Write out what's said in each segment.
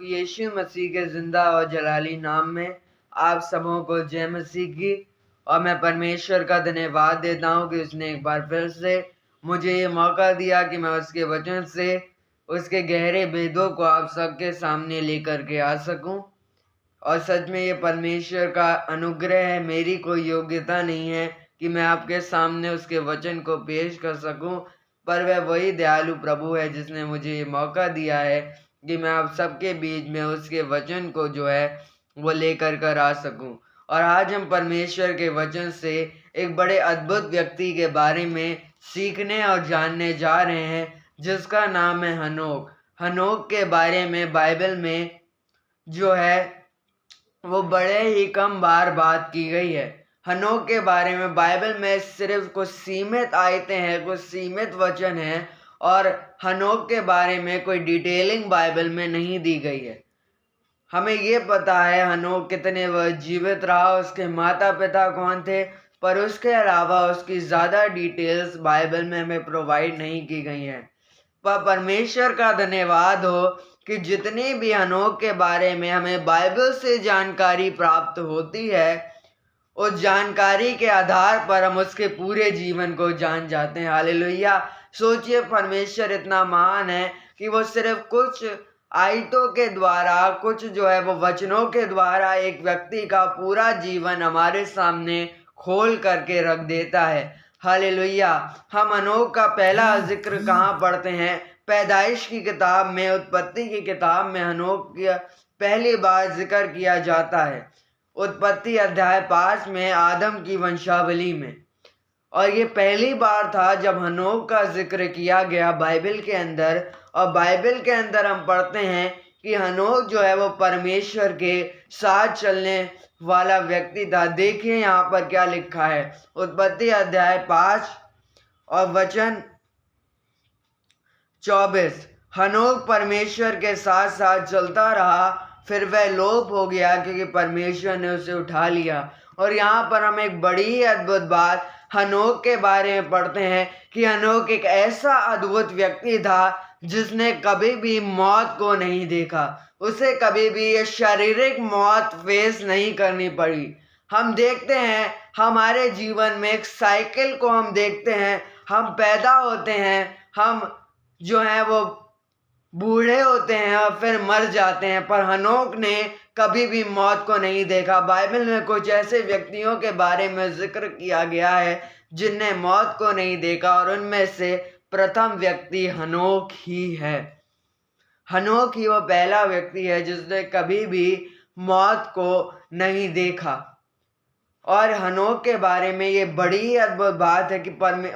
यीशु मसीह के ज़िंदा और जलाली नाम में आप सबों को जय मसीह की। और मैं परमेश्वर का धन्यवाद देता हूँ कि उसने एक बार फिर से मुझे ये मौका दिया कि मैं उसके वचन से उसके गहरे भेदों को आप सबके सामने लेकर के आ सकूं। और सच में ये परमेश्वर का अनुग्रह है, मेरी कोई योग्यता नहीं है कि मैं आपके सामने उसके वचन को पेश कर सकूं, पर वह वही दयालु प्रभु है जिसने मुझे ये मौका दिया है कि मैं आप सबके बीच में उसके वचन को जो है वो लेकर कर आ सकूं। और आज हम परमेश्वर के वचन से एक बड़े अद्भुत व्यक्ति के बारे में सीखने और जानने जा रहे हैं, जिसका नाम है हनोक। हनोक के बारे में बाइबल में जो है वो बड़े ही कम बार बात की गई है। हनोक के बारे में बाइबल में सिर्फ कुछ सीमित आयतें हैं, कुछ सीमित वचन हैं, और हनोक के बारे में कोई डिटेलिंग बाइबल में नहीं दी गई है। हमें ये पता है हनोक कितने वह जीवित रहा, उसके माता पिता कौन थे, पर उसके अलावा उसकी ज़्यादा डिटेल्स बाइबल में हमें प्रोवाइड नहीं की गई हैं। पर परमेश्वर का धन्यवाद हो कि जितनी भी हनोक के बारे में हमें बाइबल से जानकारी प्राप्त होती है, उस जानकारी के आधार पर हम उसके पूरे जीवन को जान जाते हैं। हालेलुया। सोचिए, परमेश्वर इतना महान है कि वो सिर्फ कुछ आयतों के द्वारा, कुछ जो है वो वचनों के द्वारा एक व्यक्ति का पूरा जीवन हमारे सामने खोल करके रख देता है। हालेलुया। हम हनोक का पहला जिक्र कहाँ पढ़ते हैं? पैदाइश की किताब में, उत्पत्ति की किताब में हनोक का पहली बार जिक्र किया जाता है। उत्पत्ति अध्याय 5 में, आदम की वंशावली में। और ये पहली बार था जब हनोक का जिक्र किया गया बाइबल के अंदर। और बाइबल के अंदर हम पढ़ते हैं कि हनोक जो है वो परमेश्वर के साथ चलने वाला व्यक्ति था। देखिए यहाँ पर क्या लिखा है, उत्पत्ति अध्याय 5 और वचन 24। हनोक परमेश्वर के साथ साथ चलता रहा, फिर वह लोप हो गया क्योंकि परमेश्वर ने उसे उठा लिया। और यहाँ पर हम एक बड़ी ही अद्भुत बात हनोक के बारे में पढ़ते हैं कि हनोक एक ऐसा अद्भुत व्यक्ति था जिसने कभी भी मौत को नहीं देखा। उसे कभी भी ये शारीरिक मौत फेस नहीं करनी पड़ी। हम देखते हैं हमारे जीवन में एक साइकिल को हम देखते हैं, हम पैदा होते हैं, हम जो है वो बूढ़े होते हैं और फिर मर जाते हैं, पर हनोक ने कभी भी मौत को नहीं देखा। बाइबल में कुछ ऐसे व्यक्तियों के बारे में जिक्र किया गया है जिनने मौत को नहीं देखा, और उनमें से प्रथम व्यक्ति हनोक ही है। हनोक ही वो पहला व्यक्ति है जिसने कभी भी मौत को नहीं देखा। और हनोक के बारे में ये बड़ी ही अद्भुत बात है कि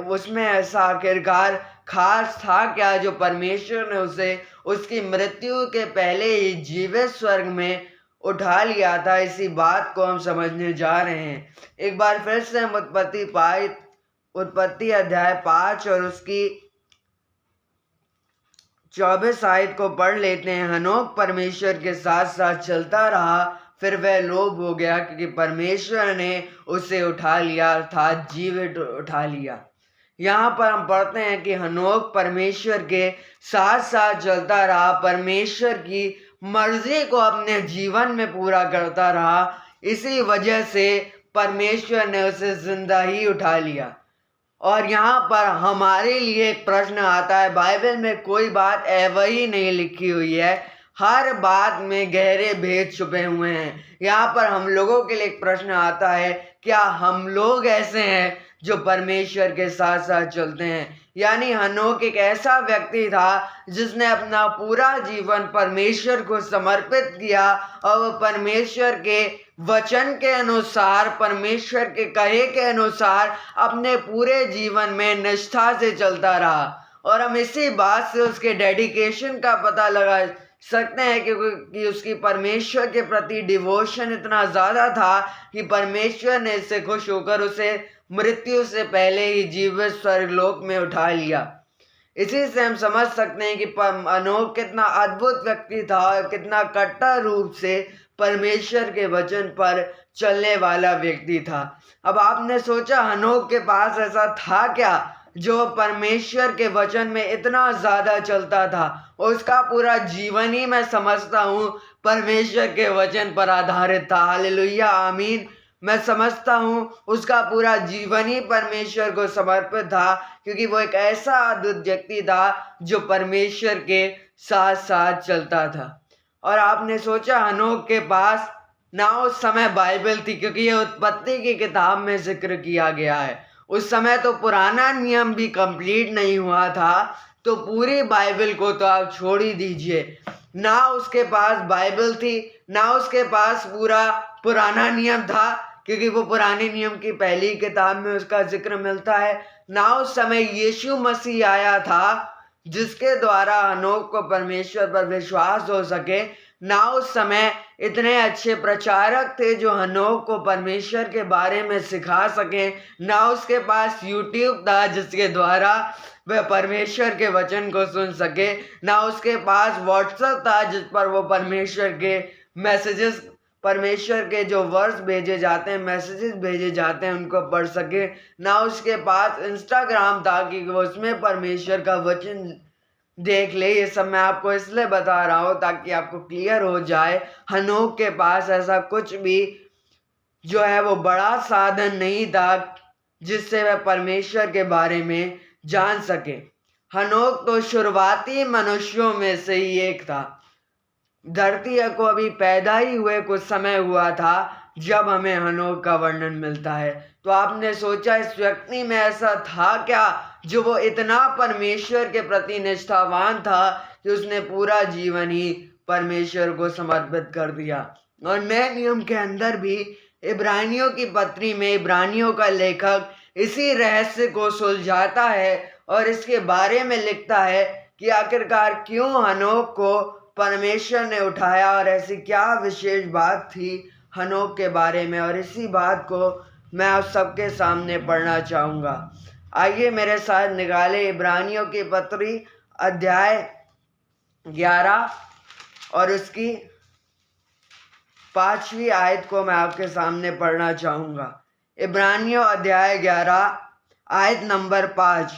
उसमें ऐसा आखिरकार खास था क्या जो परमेश्वर ने उसे उसकी मृत्यु के पहले ही जीवित स्वर्ग में उठा लिया था। इसी बात को हम समझने जा रहे हैं। एक बार फिर से हम उत्पत्ति अध्याय 5 और उसकी 24 आयत को पढ़ लेते हैं। हनोक परमेश्वर के साथ साथ चलता रहा, फिर वह लोप हो गया क्योंकि परमेश्वर ने उसे उठा लिया, अर्थात जीवित उठा लिया। यहाँ पर हम पढ़ते हैं कि हनोक परमेश्वर के साथ साथ चलता रहा, परमेश्वर की मर्जी को अपने जीवन में पूरा करता रहा। इसी वजह से परमेश्वर ने उसे जिंदा ही उठा लिया। और यहाँ पर हमारे लिए एक प्रश्न आता है, बाइबल में कोई बात ऐवही नहीं लिखी हुई है, हर बात में गहरे भेद छुपे हुए हैं। यहाँ पर हम लोगों के लिए एक प्रश्न आता है, क्या हम लोग ऐसे हैं जो परमेश्वर के साथ साथ चलते हैं? यानी हनोक एक ऐसा व्यक्ति था जिसने अपना पूरा जीवन परमेश्वर को समर्पित किया, और वह परमेश्वर के वचन के अनुसार, परमेश्वर के कहे के अनुसार अपने पूरे जीवन में निष्ठा से चलता रहा। और हम इसी बात से उसके डेडिकेशन का पता लगा सकते हैं कि उसकी परमेश्वर के प्रति डिवोशन इतना ज़्यादा था कि परमेश्वर ने इससे खुश होकर उसे मृत्यु से पहले ही जीवित स्वर्गलोक में उठा लिया। इसी से हम समझ सकते हैं कि हनोक कितना अद्भुत व्यक्ति था और कितना कट्टर रूप से परमेश्वर के वचन पर चलने वाला व्यक्ति था। अब आपने सोचा हनोक के पास ऐसा था क्या जो परमेश्वर के वचन में इतना ज़्यादा चलता था, उसका पूरा जीवन ही मैं समझता हूँ परमेश्वर के वचन पर आधारित था। हालेलुया, आमीन। मैं समझता हूँ उसका पूरा जीवन ही परमेश्वर को समर्पित था, क्योंकि वो एक ऐसा अद्भुत व्यक्ति था जो परमेश्वर के साथ साथ चलता था। और आपने सोचा, हनोक के पास ना उस समय बाइबल थी, क्योंकि ये उत्पत्ति की किताब में जिक्र किया गया है। उस समय तो पुराना नियम भी कंप्लीट नहीं हुआ था, तो पूरी बाइबल को तो आप छोड़ ही दीजिए। ना उसके पास बाइबल थी, ना उसके पास पूरा पुराना नियम था, क्योंकि वो पुराने नियम की पहली किताब में उसका जिक्र मिलता है। ना उस समय यीशु मसीह आया था जिसके द्वारा हनोक को परमेश्वर पर विश्वास हो सके। ना उस समय इतने अच्छे प्रचारक थे जो हनोक को परमेश्वर के बारे में सिखा सके। ना उसके पास यूट्यूब था जिसके द्वारा वह परमेश्वर के वचन को सुन सके। ना उसके पास व्हाट्सएप था जिस पर वो परमेश्वर के मैसेजेस, परमेश्वर के जो वर्ड्स भेजे जाते हैं, मैसेजेस भेजे जाते हैं, उनको पढ़ सके। ना उसके पास इंस्टाग्राम था कि वो उसमें परमेश्वर का वचन देख ले। ये सब मैं आपको इसलिए बता रहा हूँ ताकि आपको क्लियर हो जाए, हनोक के पास ऐसा कुछ भी जो है वो बड़ा साधन नहीं था जिससे वह परमेश्वर के बारे में जान सके। हनोक तो शुरुआती मनुष्यों में से ही एक था। धरती को अभी पैदा ही हुए कुछ समय हुआ था जब हमें हनोक का वर्णन मिलता है। तो आपने सोचा, इस व्यक्ति में ऐसा था क्या जो वो इतना परमेश्वर के प्रति निष्ठावान था कि उसने पूरा जीवन ही परमेश्वर को समर्पित कर दिया। और नए नियम के अंदर भी इब्रानियों की पत्री में इब्रानियों का लेखक इसी रहस्य को सुलझाता है और इसके बारे में लिखता है कि आखिरकार क्यों हनोक को परमेश्वर ने उठाया और ऐसी क्या विशेष बात थी हनोक के बारे में। और इसी बात को मैं आप सबके सामने पढ़ना चाहूँगा। आइए मेरे साथ निकाले इब्रानियों की पत्री अध्याय 11 और उसकी 5वीं आयत को मैं आपके सामने पढ़ना चाहूँगा। इब्रानियों अध्याय 11 आयत नंबर 5।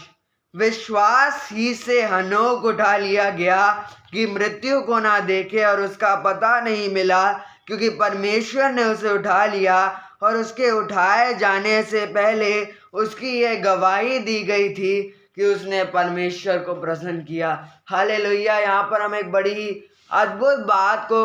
विश्वास ही से हनोक उठा लिया गया कि मृत्यु को ना देखे और उसका पता नहीं मिला, क्योंकि परमेश्वर ने उसे उठा लिया। और उसके उठाए जाने से पहले उसकी यह गवाही दी गई थी कि उसने परमेश्वर को प्रसन्न किया। हालेलुया। यहाँ पर हम एक बड़ी अद्भुत बात को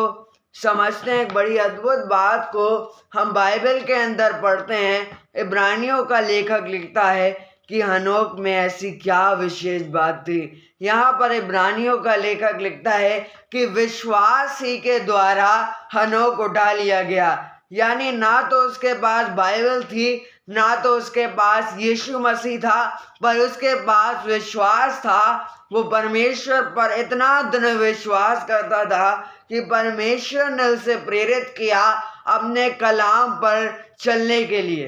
समझते हैं, एक बड़ी अद्भुत बात को हम बाइबल के अंदर पढ़ते हैं। इब्रानियों का लेखक लिखता है कि हनोक में ऐसी क्या विशेष बात थी। यहाँ पर इब्रानियों का लेखक लिखता है कि विश्वास ही के द्वारा हनोक उठा लिया गया। यानी ना तो उसके पास बाइबल थी, ना तो उसके पास यीशु मसीह था, पर उसके पास विश्वास था। वो परमेश्वर पर इतना दृढ़ विश्वास करता था कि परमेश्वर ने उसे प्रेरित किया अपने कलाम पर चलने के लिए,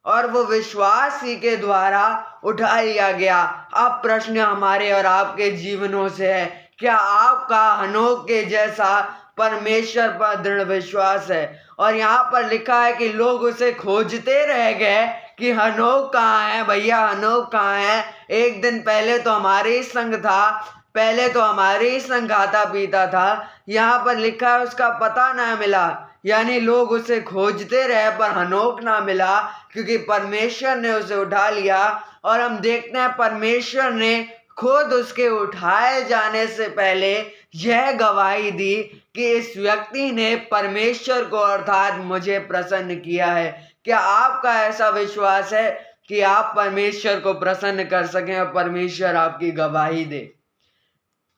और वो विश्वास ही के द्वारा उठा लिया गया। अब प्रश्न हमारे और आपके जीवनों से है, क्या आपका हनोक के जैसा परमेश्वर पर दृढ़ विश्वास है? और यहाँ पर लिखा है कि लोग उसे खोजते रह गए कि हनोक कहाँ है भैया, हनोक कहाँ है। एक दिन पहले तो हमारे ही संग था, पहले तो हमारे ही संग खाता पीता था। यहाँ पर लिखा है उसका पता ना मिला, यानी लोग उसे खोजते रहे पर हनोक ना मिला, क्योंकि परमेश्वर ने उसे उठा लिया। और हम देखते हैं परमेश्वर ने खुद उसके उठाए जाने से पहले यह गवाही दी कि इस व्यक्ति ने परमेश्वर को अर्थात मुझे प्रसन्न किया है। क्या आपका ऐसा विश्वास है कि आप परमेश्वर को प्रसन्न कर सकें और परमेश्वर आपकी गवाही दे?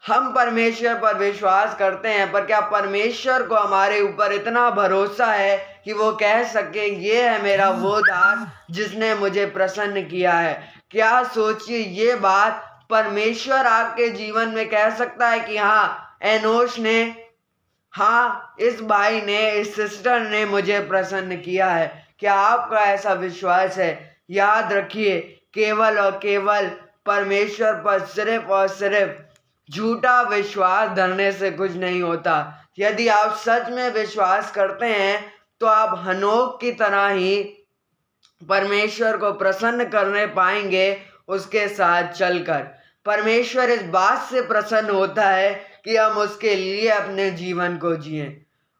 हम परमेश्वर पर विश्वास करते हैं, पर क्या परमेश्वर को हमारे ऊपर इतना भरोसा है कि वो कह सके ये है मेरा वो दास जिसने मुझे प्रसन्न किया है? क्या सोचिए, ये बात परमेश्वर आपके जीवन में कह सकता है कि हाँ एनोश ने, हाँ इस भाई ने, इस सिस्टर ने मुझे प्रसन्न किया है? क्या आपका ऐसा विश्वास है? याद रखिए, केवल और केवल परमेश्वर पर सिर्फ और सिर्फ झूठा विश्वास धरने से कुछ नहीं होता। यदि आप सच में विश्वास करते हैं तो आप हनोक की तरह ही परमेश्वर को प्रसन्न करने पाएंगे उसके साथ चलकर। परमेश्वर इस बात से प्रसन्न होता है कि हम उसके लिए अपने जीवन को जिएं,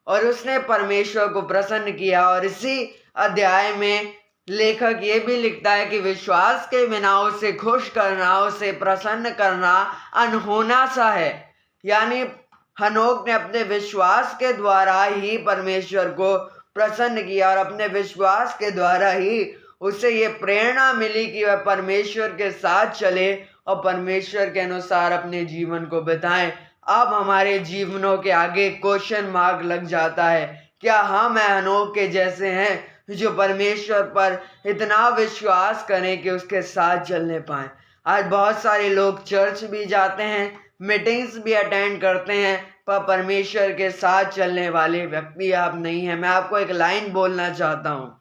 और उसने परमेश्वर को प्रसन्न किया। और इसी अध्याय में लेखक ये भी लिखता है कि विश्वास के बिना उसे खुश करना, उसे प्रसन्न करना अनहोना सा है। यानी हनोक ने अपने विश्वास के द्वारा ही परमेश्वर को प्रसन्न किया, और अपने विश्वास के द्वारा ही उसे ये प्रेरणा मिली कि वह परमेश्वर के साथ चले और परमेश्वर के अनुसार अपने जीवन को बिताएं। अब हमारे जीवनों के आगे क्वेश्चन मार्क लग जाता है, क्या हम हनोक के जैसे हैं जो परमेश्वर पर इतना विश्वास करें कि उसके साथ चलने पाएं। आज बहुत सारे लोग चर्च भी जाते हैं, मीटिंग्स भी अटेंड करते हैं, पर परमेश्वर के साथ चलने वाले व्यक्ति आप नहीं हैं। मैं आपको एक लाइन बोलना चाहता हूँ,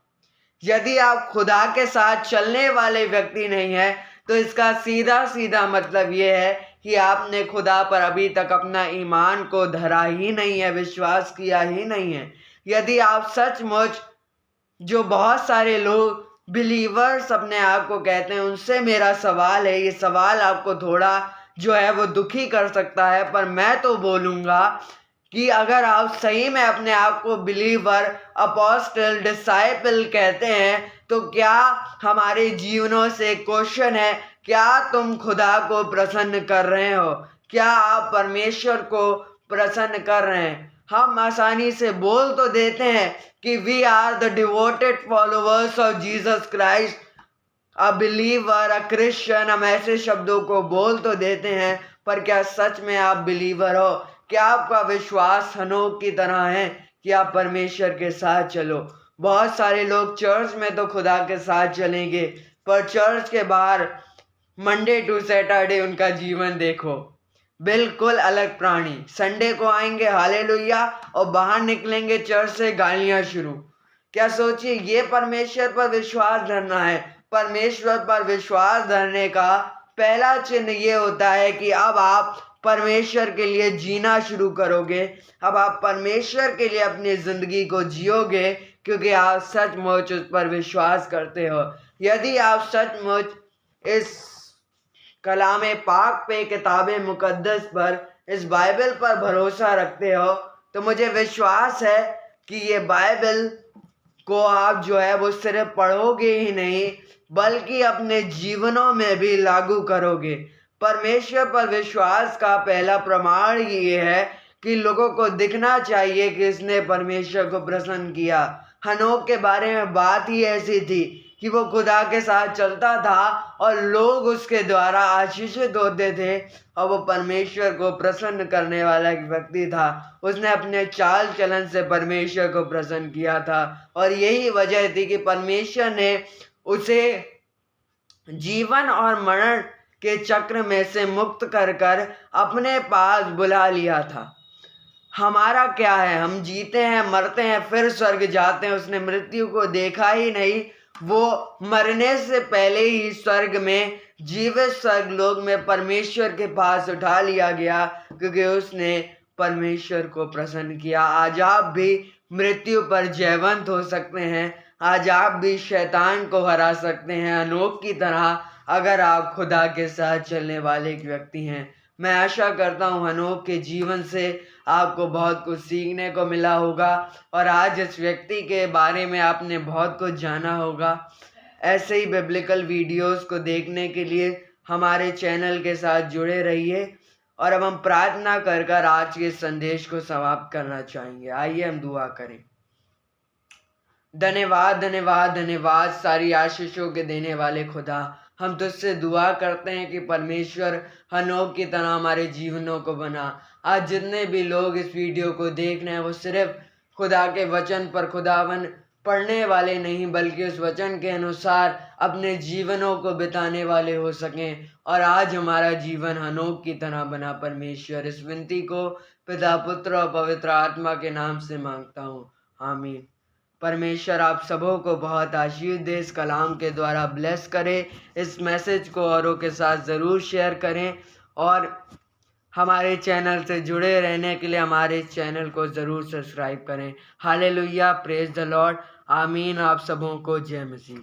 यदि आप खुदा के साथ चलने वाले व्यक्ति नहीं हैं तो इसका सीधा सीधा मतलब ये है कि आपने खुदा पर अभी तक अपना ईमान को धरा ही नहीं है, विश्वास किया ही नहीं है। यदि आप सचमुच, जो बहुत सारे लोग बिलीवर्स अपने आप को कहते हैं, उनसे मेरा सवाल है, ये सवाल आपको थोड़ा जो है वो दुखी कर सकता है, पर मैं तो बोलूँगा कि अगर आप सही में अपने आप को बिलीवर, अपोस्टल, डिसाइपल कहते हैं तो क्या हमारे जीवनों से क्वेश्चन है, क्या तुम खुदा को प्रसन्न कर रहे हो? क्या आप परमेश्वर को प्रसन्न कर रहे हैं? हम आसानी से बोल तो देते हैं कि we are the devoted followers of Jesus Christ, a believer, a Christian. हम ऐसे शब्दों को बोल तो देते हैं, पर क्या सच में आप बिलीवर हो? क्या आपका विश्वास हनोक की तरह है कि आप परमेश्वर के साथ चलो? बहुत सारे लोग चर्च में तो खुदा के साथ चलेंगे, पर चर्च के बाहर मंडे टू सैटरडे उनका जीवन देखो, बिल्कुल अलग प्राणी। संडे को आएंगे हालेलुया, और बाहर निकलेंगे चर्च से गालियां शुरू। क्या सोचिए, ये परमेश्वर पर विश्वास धरना है? परमेश्वर पर विश्वास धरने का पहला चिन्ह ये होता है कि अब आप परमेश्वर के लिए जीना शुरू करोगे, अब आप परमेश्वर के लिए अपनी जिंदगी को जियोगे, क्योंकि आप सचमुच उस पर विश्वास करते हो। यदि आप सचमुच इस कलामे पाक पे, किताबे मुकद्दस पर, इस बाइबल पर भरोसा रखते हो, तो मुझे विश्वास है कि ये बाइबल को आप जो है वो सिर्फ पढ़ोगे ही नहीं, बल्कि अपने जीवनों में भी लागू करोगे। परमेश्वर पर विश्वास का पहला प्रमाण ये है कि लोगों को दिखना चाहिए कि इसने परमेश्वर को प्रसन्न किया। हनोक के बारे में बात ही ऐसी थी कि वो खुदा के साथ चलता था और लोग उसके द्वारा आशीषित होते थे, और वो परमेश्वर को प्रसन्न करने वाला एक व्यक्ति था। उसने अपने चाल चलन से परमेश्वर को प्रसन्न किया था, और यही वजह थी कि परमेश्वर ने उसे जीवन और मरण के चक्र में से मुक्त कर कर अपने पास बुला लिया था। हमारा क्या है? हम जीते हैं, मरते हैं, फिर स्वर्ग जाते हैं। उसने मृत्यु को देखा ही नहीं, वो मरने से पहले ही स्वर्ग में, जीवित स्वर्ग लोक में परमेश्वर के पास उठा लिया गया, क्योंकि उसने परमेश्वर को प्रसन्न किया। आज आप भी मृत्यु पर जयवंत हो सकते हैं, आज आप भी शैतान को हरा सकते हैं हनोक की तरह, अगर आप खुदा के साथ चलने वाले एक व्यक्ति हैं। मैं आशा करता हूँ हनोक के जीवन से आपको बहुत कुछ सीखने को मिला होगा, और आज इस व्यक्ति के बारे में आपने बहुत कुछ जाना होगा। ऐसे ही बिब्लिकल वीडियोस को देखने के लिए हमारे चैनल के साथ जुड़े रहिए, और अब हम प्रार्थना कर कर आज के संदेश को समाप्त करना चाहेंगे। आइए हम दुआ करें। धन्यवाद, धन्यवाद, धन्यवाद सारी आशीषों के देने वाले खुदा, हम तुझसे दुआ करते हैं कि परमेश्वर हनोक की तरह हमारे जीवनों को बना। आज जितने भी लोग इस वीडियो को देख रहे हैं, वो सिर्फ खुदा के वचन पर खुदावन पढ़ने वाले नहीं, बल्कि उस वचन के अनुसार अपने जीवनों को बिताने वाले हो सकें, और आज हमारा जीवन हनोक की तरह बना। परमेश्वर, इस विनती को पिता, पुत्र और पवित्र आत्मा के नाम से मांगता हूँ, आमीन। परमेश्वर आप सबों को बहुत आशीष दे, इस कलाम के द्वारा ब्लेस करें। इस मैसेज को औरों के साथ ज़रूर शेयर करें, और हमारे चैनल से जुड़े रहने के लिए हमारे चैनल को ज़रूर सब्सक्राइब करें। हालेलुया, प्रेज द लॉर्ड, आमीन। आप सबों को जय मसीह।